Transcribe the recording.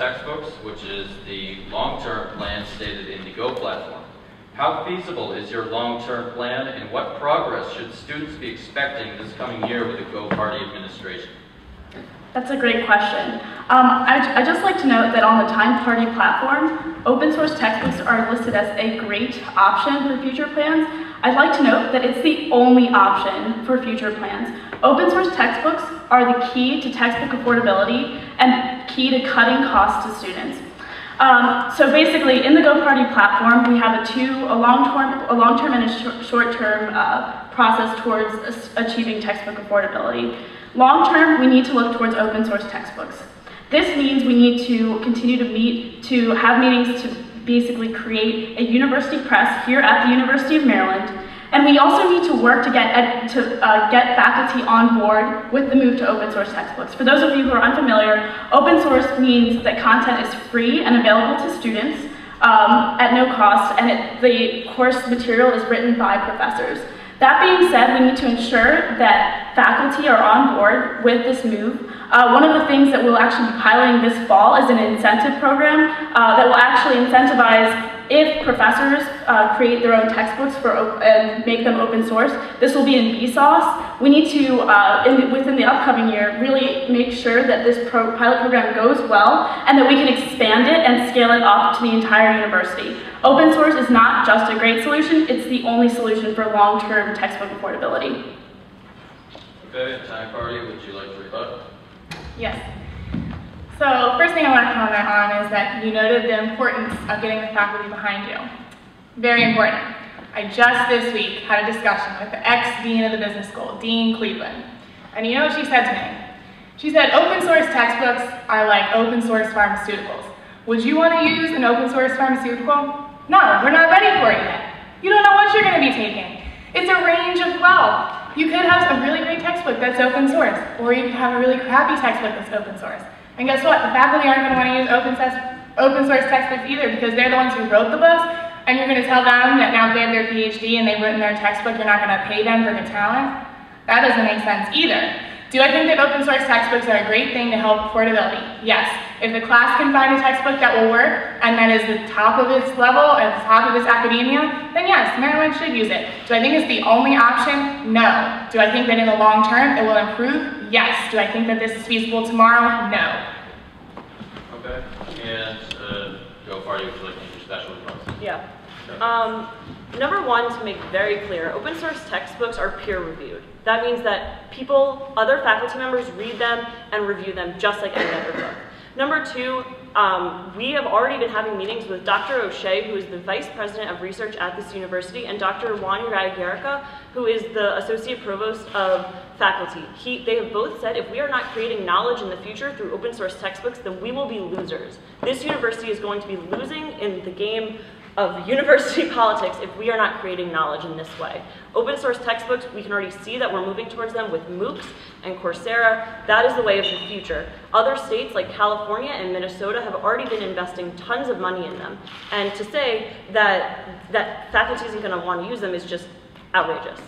Textbooks, which is the long-term plan stated in the GO platform. How feasible is your long-term plan, and what progress should students be expecting this coming year with the GO Party administration? That's a great question. I'd just like to note that on the Time Party platform, open source textbooks are listed as a great option for future plans. I'd like to note that it's the only option for future plans. Open source textbooks are the key to textbook affordability and key to cutting costs to students. So basically, in the Go Party platform, we have a long-term and a short-term process towards achieving textbook affordability. Long-term, we need to look towards open source textbooks. This means we need to continue to have meetings to basically create a university press here at the University of Maryland. And we also need to work to get faculty on board with the move to open source textbooks. For those of you who are unfamiliar, open source means that content is free and available to students at no cost, and the course material is written by professors. That being said, we need to ensure that faculty are on board with this move. One of the things that we'll actually be piloting this fall is an incentive program that will actually incentivize if professors create their own textbooks and make them open source. This will be in Vsauce. We need to, within the upcoming year, really make sure that this pilot program goes well and that we can expand it and scale it up to the entire university. Open source is not just a great solution, it's the only solution for long-term textbook affordability. Okay, Time Party, would you like to rebut? Yes. So first thing I want to comment on is that you noted the importance of getting the faculty behind you. Very important. I just this week had a discussion with the ex-dean of the business school, Dean Cleveland. And you know what she said to me? She said, open source textbooks are like open source pharmaceuticals. Would you want to use an open source pharmaceutical? No, we're not ready for it yet. You don't know what you're going to be taking. It's a range of 12. You could have a really great textbook that's open source, or you could have a really crappy textbook that's open source. And guess what? The faculty aren't going to want to use open source textbooks either, because they're the ones who wrote the books, and you're going to tell them that now they have their PhD and they've written their textbook, you're not going to pay them for the talent? That doesn't make sense either. Do I think that open source textbooks are a great thing to help affordability? Yes. If the class can find a textbook that will work and that is the top of its level, at the top of its academia, then yes, Maryland should use it. Do I think it's the only option? No. Do I think that in the long term it will improve? Yes. Do I think that this is feasible tomorrow? No. Okay. And Go Party, would you like to use your special remarks? Yeah. Okay. Number one, to make very clear, open source textbooks are peer reviewed. That means that other faculty members read them and review them just like any other book. Number two, we have already been having meetings with Dr. O'Shea, who is the Vice President of Research at this university, and Dr. Juan Uribe-Guerra, who is the Associate Provost of Faculty. They have both said if we are not creating knowledge in the future through open source textbooks, then we will be losers. This university is going to be losing in the game of university politics if we are not creating knowledge in this way. Open source textbooks, we can already see that we're moving towards them with MOOCs and Coursera. That is the way of the future. Other states like California and Minnesota have already been investing tons of money in them. And to say that faculty isn't going to want to use them is just outrageous.